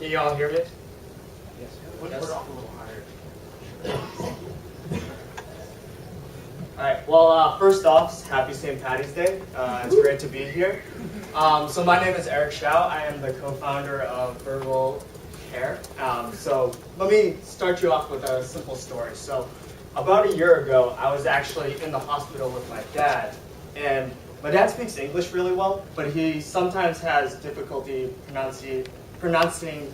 Can you all hear me? Yes. Yes. Put it off a little higher. All right. Well, first off, happy St. Patty's Day. It's great to be here. So my name is Eric Shao. I am the co-founder of VerbalCare. So let me start you off with a simple story. So about a year ago, I was actually in the hospital with my dad, and my dad speaks English really well, but he sometimes has difficulty pronouncing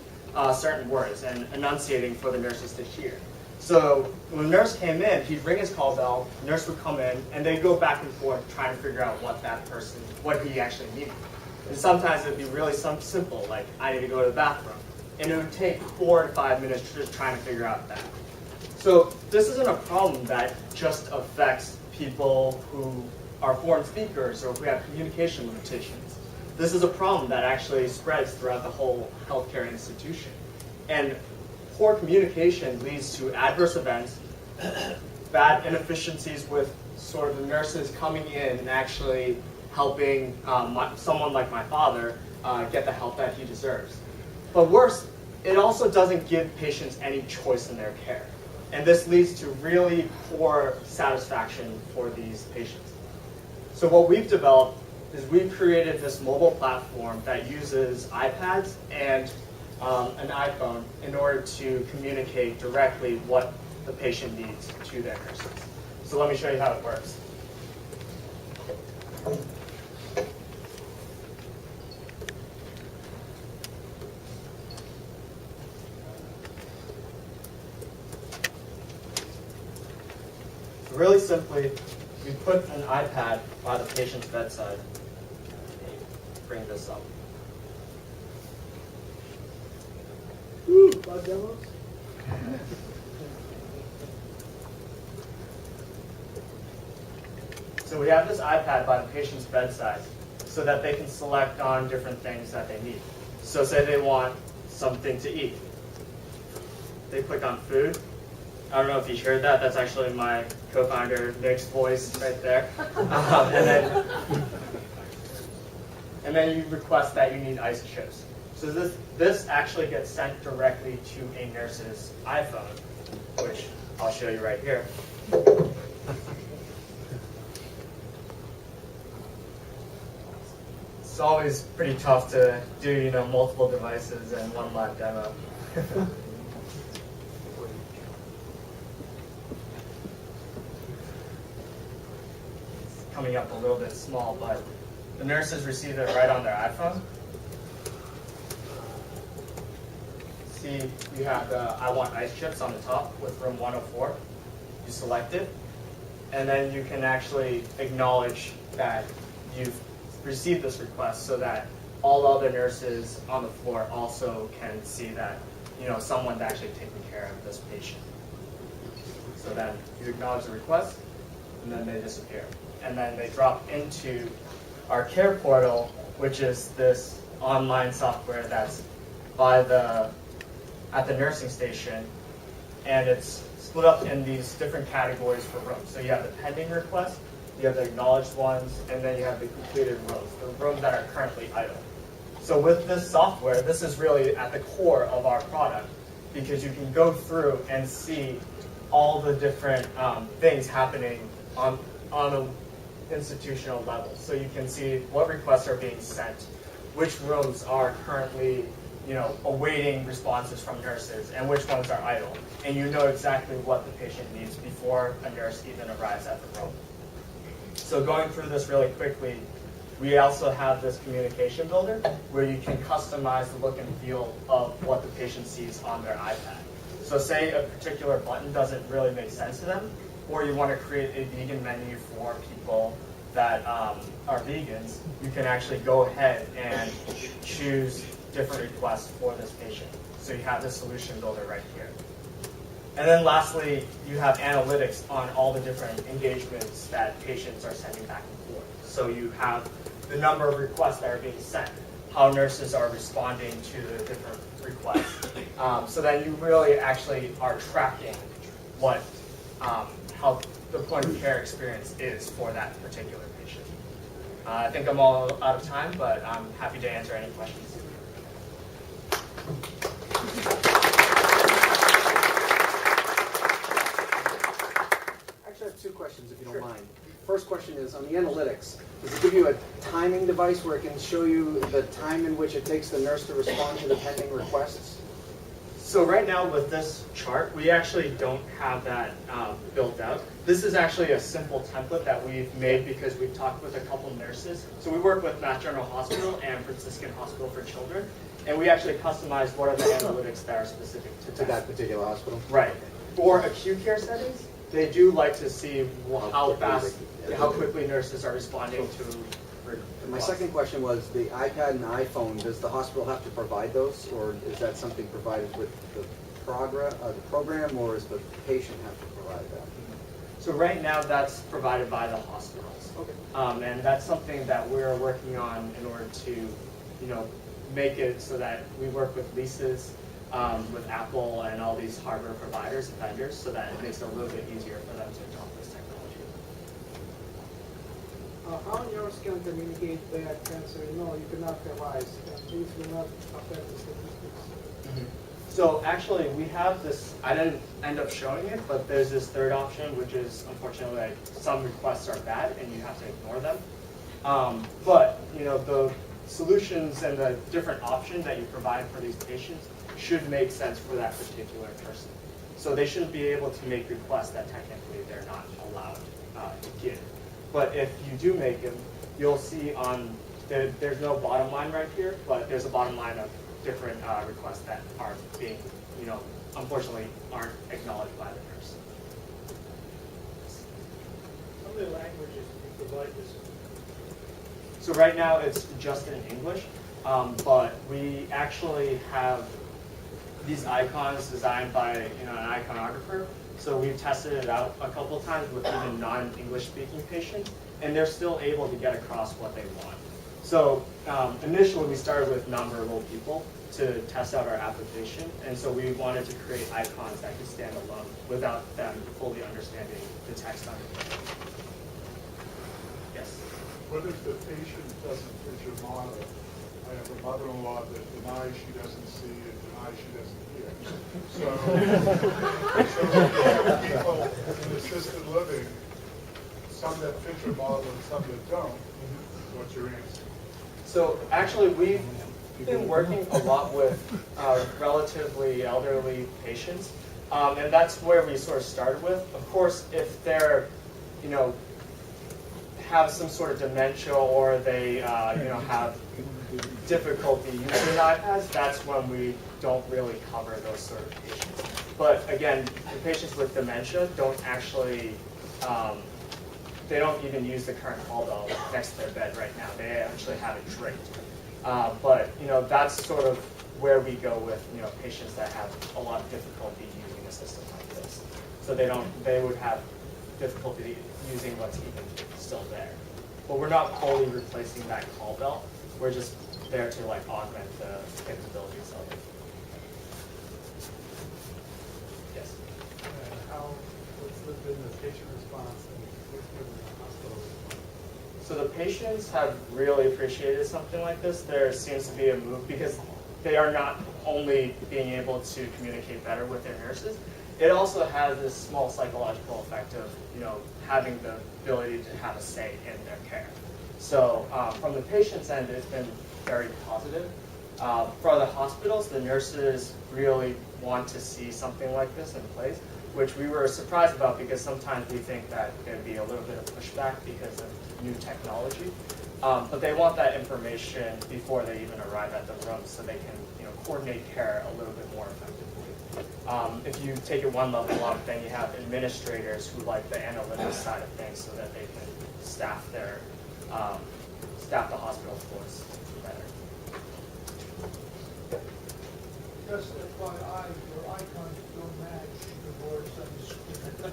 certain words and enunciating for the nurses to hear. So when the nurse came in, he'd ring his call bell, the nurse would come in, and they'd go back and forth trying to figure out what he actually needed. And sometimes it'd be really simple, like, I need to go to the bathroom. And it would take 4 to 5 minutes just trying to figure out that. So this isn't a problem that just affects people who are foreign speakers or who have communication limitations. This is a problem that actually spreads throughout the whole healthcare institution. And poor communication leads to adverse events, bad inefficiencies with sort of the nurses coming in and actually helping someone like my father get the help that he deserves. But worse, it also doesn't give patients any choice in their care. And this leads to really poor satisfaction for these patients. So what we've developed is we've created this mobile platform that uses iPads and an iPhone in order to communicate directly what the patient needs to their nurses. So let me show you how it works. Really simply, we put an iPad by the patient's bedside. Bring this up. Woo, bug demos? So we have this iPad by the patient's bedside so that they can select on different things that they need. So say they want something to eat. They click on food. I don't know if you heard that. That's actually my co-founder Nick's voice right there. And then you request that you need ice chips. So this actually gets sent directly to a nurse's iPhone, which I'll show you right here. It's always pretty tough to do, multiple devices in one live demo. Coming up a little bit small, but the nurses receive it right on their iPhone. See, you have the I want ice chips on the top with room 104. You select it, and then you can actually acknowledge that you've received this request so that all other nurses on the floor also can see that, someone's actually taking care of this patient. So then you acknowledge the request, and then they disappear. And then they drop into our care portal, which is this online software that's at the nursing station, and it's split up in these different categories for rooms. So you have the pending request, you have the acknowledged ones, and then you have the completed rooms, the rooms that are currently idle. So with this software, this is really at the core of our product, because you can go through and see all the different things happening on a institutional level. So you can see what requests are being sent, which rooms are currently, awaiting responses from nurses, and which ones are idle. And you know exactly what the patient needs before a nurse even arrives at the room. So going through this really quickly, we also have this communication builder where you can customize the look and feel of what the patient sees on their iPad. So say a particular button doesn't really make sense to them, or you want to create a vegan menu for people that are vegans, you can actually go ahead and choose different requests for this patient. So you have the solution builder right here. And then lastly, you have analytics on all the different engagements that patients are sending back and forth. So you have the number of requests that are being sent, how nurses are responding to the different requests. So then you really actually are tracking what how the point of care experience is for that particular patient. I think I'm all out of time, but I'm happy to answer any questions. first question is, on the analytics, does it give you a timing device where it can show you the time in which it takes the nurse to respond to the pending requests? So right now with this chart, we actually don't have that built out. This is actually a simple template that we've made because we've talked with a couple nurses. So we work with Mass General Hospital and Franciscan Hospital for Children, and we actually customized what are the analytics that are specific to That particular hospital? Right. For acute care settings, they do like to see how quickly nurses are responding to My second question was, the iPad and iPhone, does the hospital have to provide those, or is that something provided with the program, or does the patient have to provide that? So right now, that's provided by the hospitals. Okay. And that's something that we're working on in order to, make it so that we work with leases, with Apple and all these hardware providers and vendors, so that it makes it a little bit easier for them to adopt this technology. How nurse can communicate that cancer? No, you cannot have eyes. These will not affect the statistics. So actually, we have this, I didn't end up showing it, but there's this third option, which is unfortunately like some requests are bad and you have to ignore them. But the solutions and the different options that you provide for these patients should make sense for that particular person. So they shouldn't be able to make requests that technically they're not allowed to give. But if you do make them, you'll see there's no bottom line right here, but there's a bottom line of different requests that are being, unfortunately aren't acknowledged by the nurse. How many languages do you provide this? So right now it's just in English, but we actually have these icons designed by an iconographer. So we've tested it out a couple times with even non-English speaking patients, and they're still able to get across what they want. So initially we started with nonverbal people to test out our application, and so we wanted to create icons that could stand alone without them fully understanding the text underneath. Yes? What if the patient doesn't fit your model? I have a mother-in-law that denies she doesn't see and denies she doesn't hear. So we have people in assisted living, some that fit your model and some that don't. What's your answer? So actually, we've been working a lot with relatively elderly patients, and that's where we sort of started with. Of course, if they're, have some sort of dementia or they, have difficulty using iPads, that's when we don't really cover those sort of patients. But again, the patients with dementia don't actually, they don't even use the current call bell next to their bed right now. They actually have it draped. But that's sort of where we go with patients that have a lot of difficulty using a system like this. So they would have difficulty using what's even still there. But we're not fully replacing that call bell. We're just there to augment the capabilities of it. Yes. What's been the patient response and what's been the hospital response? So the patients have really appreciated something like this. There seems to be a move because they are not only being able to communicate better with their nurses, it also has this small psychological effect of having the ability to have a say in their care. So from the patient's end, it's been very positive. For the hospitals, the nurses really want to see something like this in place, which we were surprised about because sometimes we think that there'd be a little bit of pushback because of new technology. But they want that information before they even arrive at the room so they can coordinate care a little bit more effectively. If you take it one level up, then you have administrators who like the analytics side of things so that they can staff the hospital floors better. Just FYI, your icons don't match the words on the screen.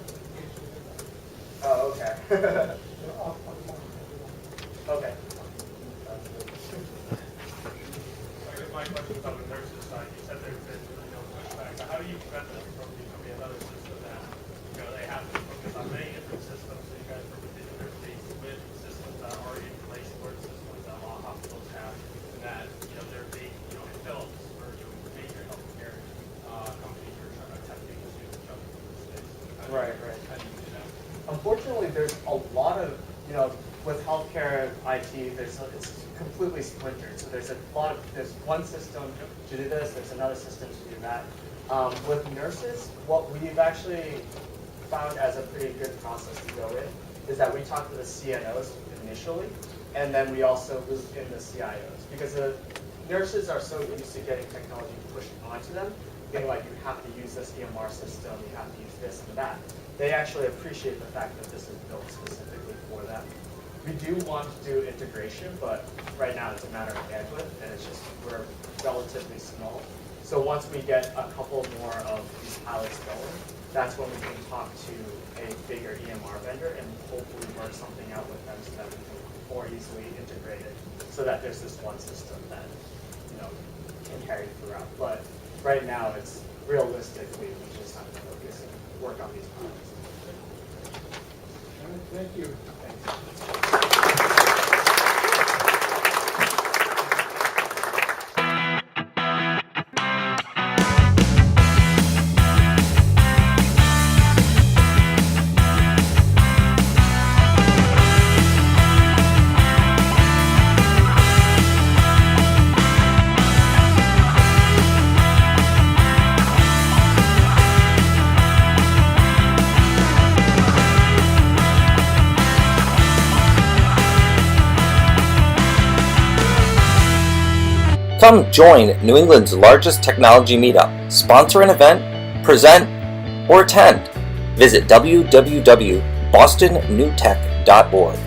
Oh, okay. They're off by one, everyone. Okay. I guess my question is on the nurses side. You said there's been pushback. How do you prevent them from becoming another system that they have to focus on many different systems, so you guys work with the interface with systems that are already in place, or systems that a lot of hospitals have, and that they're being Philips or major healthcare companies are attempting to jump into the space. Right. How do you do that? Unfortunately, there's a lot of with healthcare IT, it's completely splintered. So there's one system to do this, there's another system to do that. With nurses, what we've actually found as a pretty good process to go in is that we talk to the CNOs initially, and then we also loop in the CIOs, because the nurses are so used to getting technology pushed onto them, being like, you have to use this EMR system, you have to use this and that. They actually appreciate the fact that this is built specifically for them. We do want to do integration, but right now it's a matter of bandwidth, and it's just, we're relatively small. So once we get a couple more of these pilots going, that's when we can talk to a bigger EMR vendor and hopefully work something out with them so that we can more easily integrate it, so that there's this one system that can carry throughout. But right now, it's realistically, we just have to focus and work on these pilots. All right, thank you. Thanks. Come join New England's largest technology meetup, sponsor an event, present, or attend. Visit www.bostonnewtech.org.